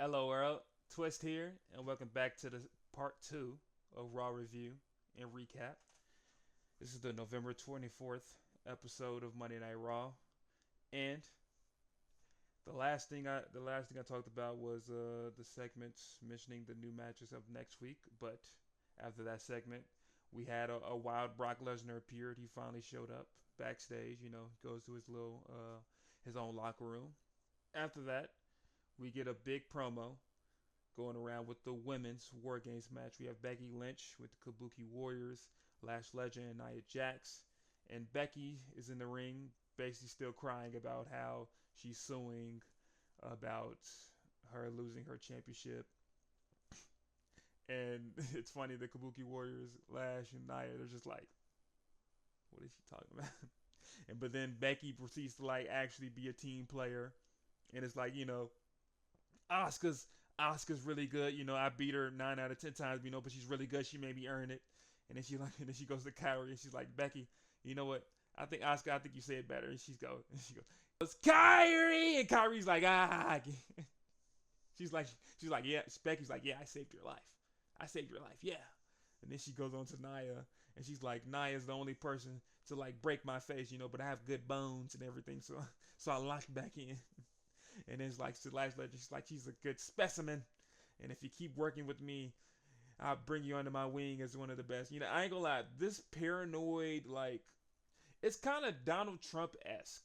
Hello world, Twist here, and welcome back to the part 2 of Raw Review and Recap. This is the November 24th episode of Monday Night Raw, and the last thing I talked about was the segments mentioning the new matches of next week. But after that segment, we had a wild Brock Lesnar appeared. He finally showed up backstage. Goes to his own locker room. After that, we get a big promo going around with the women's War Games match. We have Becky Lynch with the Kabuki Warriors, Lash Legend, and Nia Jax. And Becky is in the ring, basically still crying about how she's suing about her losing her championship. And it's funny, the Kabuki Warriors, Lash and Nia, they're just like, what is she talking about? But then Becky proceeds to like actually be a team player, and it's like Oscar's Oscar's really good. I beat her 9 out of 10 times. But she's really good. She made me earn it. And then she goes to Kyrie and she's like, Becky, you know what? I think Oscar, I think you say it better. And she goes, Kyrie, and Kyrie's like, ah. she's like, she's like, yeah. Becky's like, yeah, I saved your life. I saved your life, yeah. And then she goes on to Nia, and she's like, Nia's the only person to like break my face, but I have good bones and everything, so I locked back in. And then it's like to Lash Legend, she's like, she's a good specimen. And if you keep working with me, I'll bring you under my wing as one of the best. I ain't gonna lie, this paranoid, like, it's kind of Donald Trump esque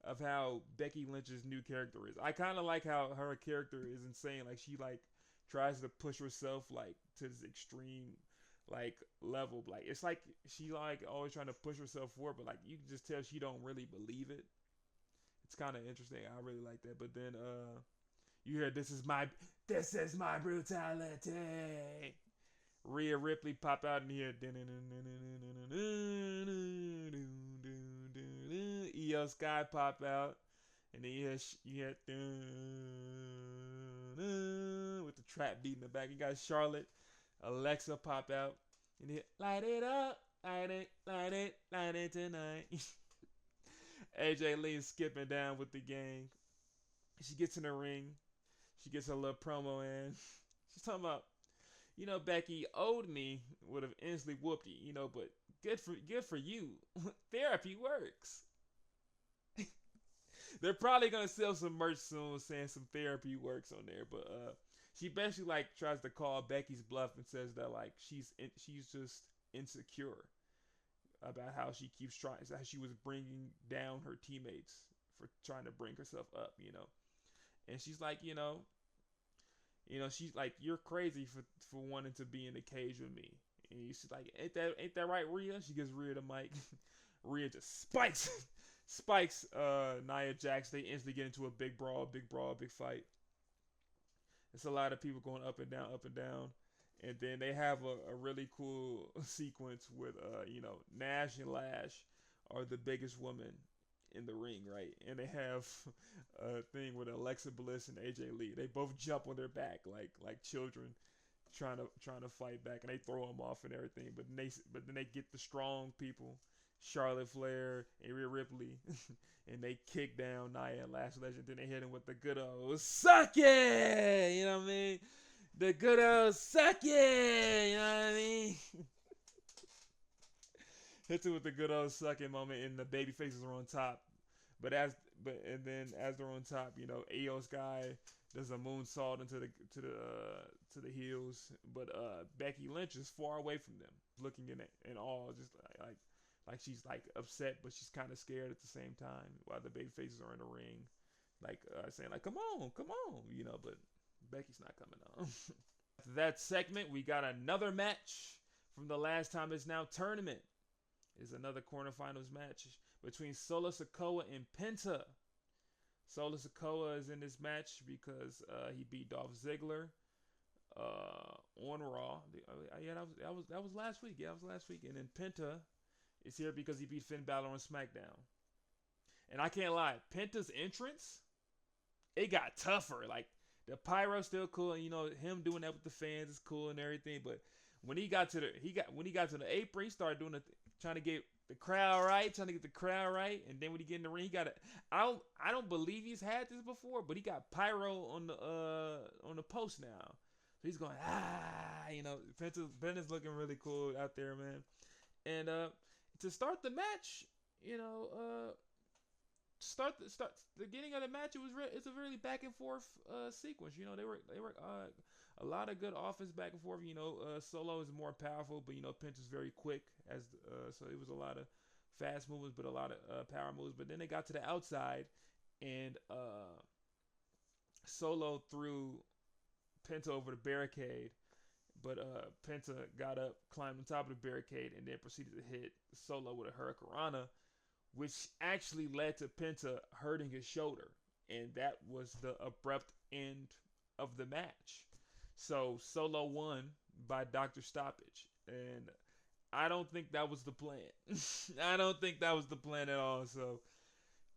of how Becky Lynch's new character is. I kind of like how her character is insane. Like, she like tries to push herself like to this extreme like level. Like, it's like she like always trying to push herself forward, but like you can just tell she don't really believe it. It's kind of interesting. I really like that. But then you hear this is my brutality. Rhea Ripley pop out in here. Io Sky pop out, and then you hear with the trap beat in the back. You got Charlotte, Alexa pop out, and you light it up, light it tonight. AJ Lee is skipping down with the gang. She gets in the ring. She gets a little promo in. She's talking about, Becky owed me, would have instantly whooped you, but good for you. Therapy works. They're probably gonna sell some merch soon saying some therapy works on there, but she basically like tries to call Becky's bluff and says that like she's just insecure about how she keeps trying, how she was bringing down her teammates for trying to bring herself up, and she's like, she's like, you're crazy for wanting to be in the cage with me. And she's like, ain't that right, Rhea? She gives Rhea the mic. Rhea just spikes Nia Jax. They instantly get into a big brawl, big fight. It's a lot of people going up and down, up and down. And then they have a really cool sequence with Nash and Lash are the biggest woman in the ring, right? And they have a thing with Alexa Bliss and AJ Lee. They both jump on their back like children trying to fight back, and they throw them off and everything. But then they get the strong people, Charlotte Flair and Rhea Ripley, and they kick down Nia and Lash Legend. Then they hit him with the good old suck it, you know what I mean? The good old suck it, you know what I mean? Hits it with the good old sucking moment, and the baby faces are on top. As they're on top, Io Sky does a moonsault into the heels, but Becky Lynch is far away from them, looking in awe, just like she's like upset, but she's kind of scared at the same time. While the baby faces are in the ring, like saying like, "Come on, come on," but Becky's not coming on. After that segment, we got another match from the last time it's now tournament. Is another quarterfinals match between Solo Sikoa and Penta. Solo Sikoa is in this match because he beat Dolph Ziggler on Raw. Yeah, that was last week. Yeah, that was last week. And then Penta is here because he beat Finn Balor on SmackDown. And I can't lie, Penta's entrance, it got tougher. Like, the pyro's still cool, and him doing that with the fans is cool and everything. But when he got to the apron, he started doing trying to get the crowd right, and then when he get in the ring, he got I don't believe he's had this before, but he got pyro on the post now. So he's going, Penta's looking really cool out there, man. And to start the match, you know, start the beginning of the match, it's a really back and forth sequence. You know, they were a lot of good offense back and forth. You know, Solo is more powerful, but you know Penta's very quick, so it was a lot of fast movements, but a lot of power moves. But then they got to the outside, and Solo threw Penta over the barricade, but Penta got up, climbed on top of the barricade, and then proceeded to hit Solo with a Hurricanrana, which actually led to Penta hurting his shoulder, and that was the abrupt end of the match. So Solo won by Doctor Stoppage, and I don't think that was the plan. I don't think that was the plan at all. So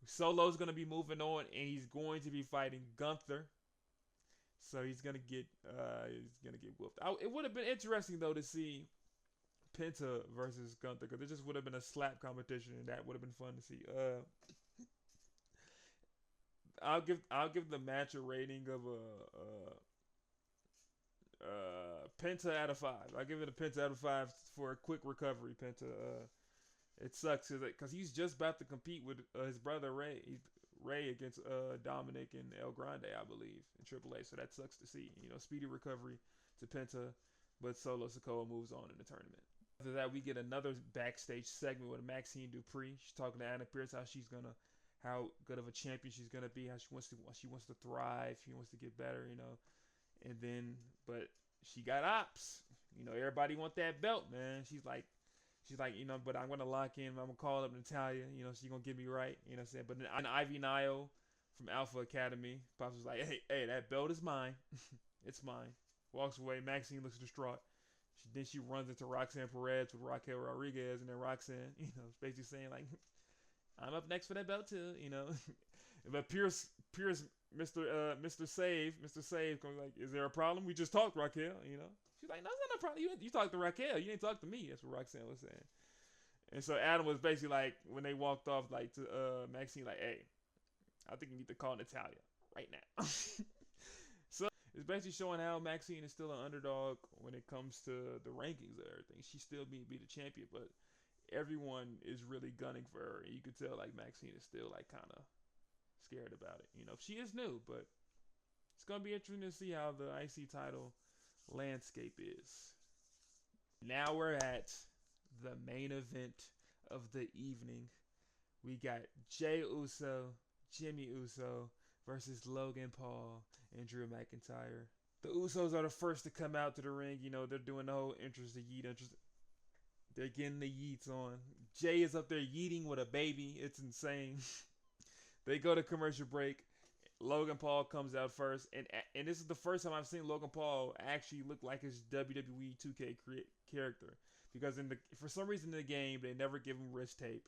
Solo's gonna be moving on, and he's going to be fighting Gunther. So he's gonna get whooped. It would have been interesting though to see Penta versus Gunther, because it just would have been a slap competition, and that would have been fun to see. I'll give the match a rating of a Penta out of 5. I'll give it a Penta out of 5 for a quick recovery. Penta, it sucks because he's just about to compete with his brother Ray against Dominic and El Grande, I believe, in AAA. So that sucks to see. You know, speedy recovery to Penta, but Solo Sikoa moves on in the tournament. After that, we get another backstage segment with Maxine Dupree. She's talking to Anna Pierce how good of a champion she's gonna be, how she wants to thrive, she wants to get better, you know. And then, but she got ops. You know, everybody want that belt, man. She's like, you know, but I'm gonna lock in. I'm gonna call up Natalia. You know, she's gonna get me right. You know what I'm saying? But then Ivy Nile from Alpha Academy, Pops was like, hey, that belt is mine. It's mine. Walks away. Maxine looks distraught. Then she runs into Roxanne Perez with Raquel Rodriguez, and then Roxanne, you know, basically saying like, I'm up next for that belt too, you know. But Pierce, Mr. Save comes like, is there a problem? We just talked, Raquel, you know. She's like, no, it's not a problem. You talked to Raquel. You didn't talk to me. That's what Roxanne was saying. And so Adam was basically like, when they walked off, like to Maxine, like, hey, I think you need to call Natalia right now. So it's basically showing how Maxine is still an underdog when it comes to the rankings of everything. She still be the champion, but everyone is really gunning for her. And you could tell like Maxine is still like kind of scared about it. You know, she is new, but it's gonna be interesting to see how the IC title landscape is. Now we're at the main event of the evening. We got Jey Uso, Jimmy Uso versus Logan Paul and Drew McIntyre. The Usos are the first to come out to the ring. You know, they're doing the whole interest. They're getting the yeets on. Jay is up there yeeting with a baby. It's insane. They go to commercial break. Logan Paul comes out first, and this is the first time I've seen Logan Paul actually look like his WWE 2K character, because for some reason in the game they never give him wrist tape,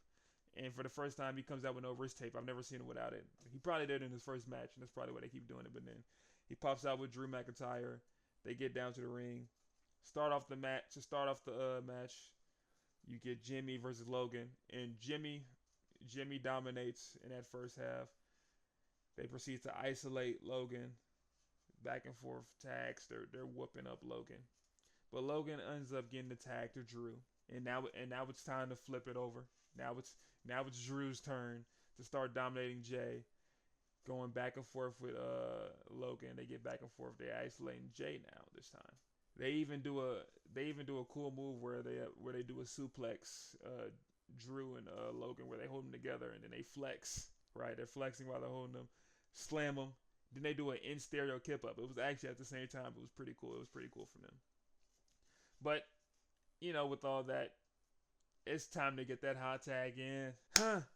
and for the first time he comes out with no wrist tape. I've never seen him without it. He probably did in his first match, and that's probably why they keep doing it. But then he pops out with Drew McIntyre. They get down to the ring, start off the match. You get Jimmy versus Logan, and Jimmy dominates in that first half. They proceed to isolate Logan. Back and forth tags. They're whooping up Logan. But Logan ends up getting the tag to Drew. And now it's time to flip it over. Now it's Drew's turn to start dominating Jay. Going back and forth with Logan. They get back and forth. They're isolating Jay now this time. They even do a cool move where they do a suplex, Drew and Logan, where they hold them together and then they flex. Right, they're flexing while they're holding them, slam them. Then they do an in stereo kip up. It was actually at the same time. It was pretty cool. It was pretty cool from them. But you know, with all that, it's time to get that hot tag in.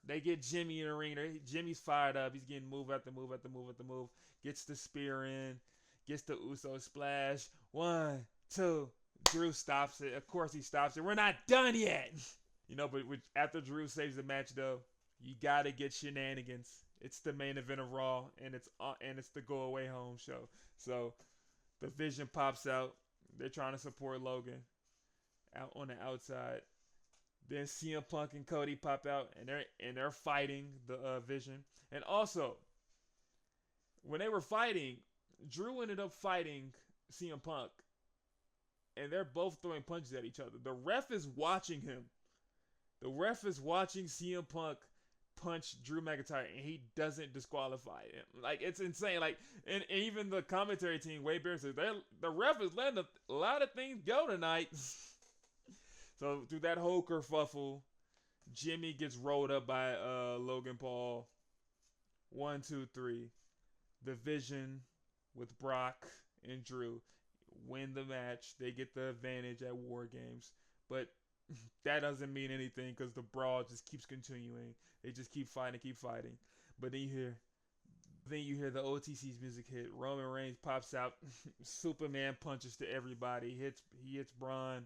They get Jimmy in the ring. Jimmy's fired up. He's getting move after move after move after move. Gets the spear in. Gets the Uso splash. 1, 2. Drew stops it. Of course he stops it. We're not done yet. You know, but after Drew saves the match, though, you gotta get shenanigans. It's the main event of Raw, and it's the go away home show. So the Vision pops out. They're trying to support Logan out on the outside. Then CM Punk and Cody pop out, and they're fighting the Vision. And also, when they were fighting, Drew ended up fighting CM Punk, and they're both throwing punches at each other. The ref is watching him. The ref is watching CM Punk punch Drew McIntyre, and he doesn't disqualify him. Like, it's insane. Like, and even the commentary team, Wade Barrett says, the ref is letting a lot of things go tonight. So through that whole kerfuffle, Jimmy gets rolled up by Logan Paul. 1, 2, 3. The Vision with Brock and Drew win the match. They get the advantage at War Games, but that doesn't mean anything because the brawl just keeps continuing. They just keep fighting, keep fighting. But then you hear the OTC's music hit. Roman Reigns pops out. Superman punches to everybody. He hits Braun.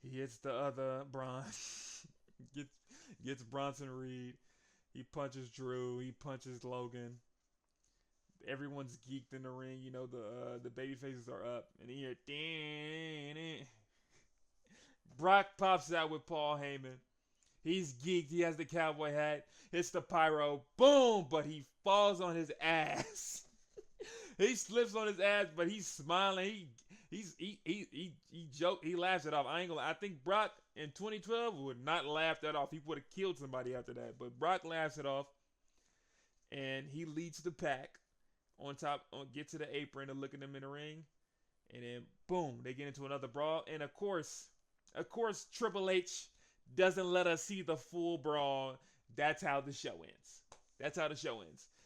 He hits the other Braun. gets Bronson Reed. He punches Drew. He punches Logan. Everyone's geeked in the ring. You know, the baby faces are up, and you hear ding. Brock pops out with Paul Heyman. He's geeked. He has the cowboy hat. Hits the pyro. Boom! But he falls on his ass. He slips on his ass, but he's smiling. He joke. He laughs it off. I ain't gonna. I think Brock in 2012 would not laugh that off. He would have killed somebody after that. But Brock laughs it off, and he leads the pack on top. Get to the apron and look at them in the ring, and then boom, they get into another brawl. And of course, Triple H doesn't let us see the full brawl. That's how the show ends.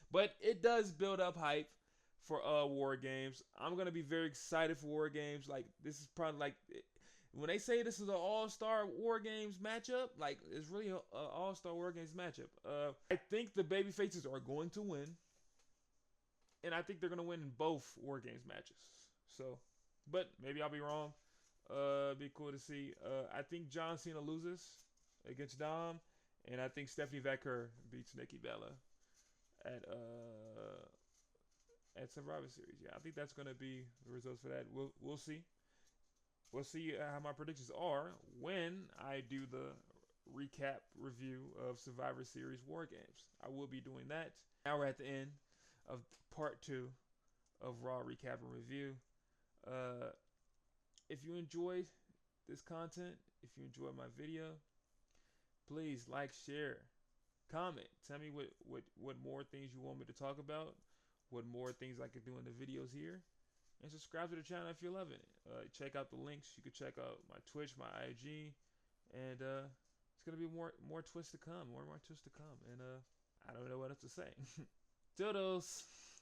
But it does build up hype for War Games. I'm gonna be very excited for War Games. Like, this is probably like when they say this is an all-star War Games matchup. Like, it's really an all-star War Games matchup. I think the baby faces are going to win, and I think they're gonna win in both War Games matches. So, but maybe I'll be wrong. Be cool to see. I think John Cena loses against Dom, and I think Stephanie Vaquer beats Nikki Bella at Survivor Series. Yeah, I think that's gonna be the results for that. We'll see. We'll see how my predictions are when I do the recap review of Survivor Series War Games. I will be doing that. Now we're at the end of part 2 of Raw recap and review. If you enjoyed this content, if you enjoyed my video, please like, share, comment. Tell me what more things you want me to talk about, what more things I could do in the videos here, and subscribe to the channel if you're loving it. Check out the links. You can check out my Twitch, my IG, and it's gonna be more twists to come, more twists to come, and I don't know what else to say. Toodles.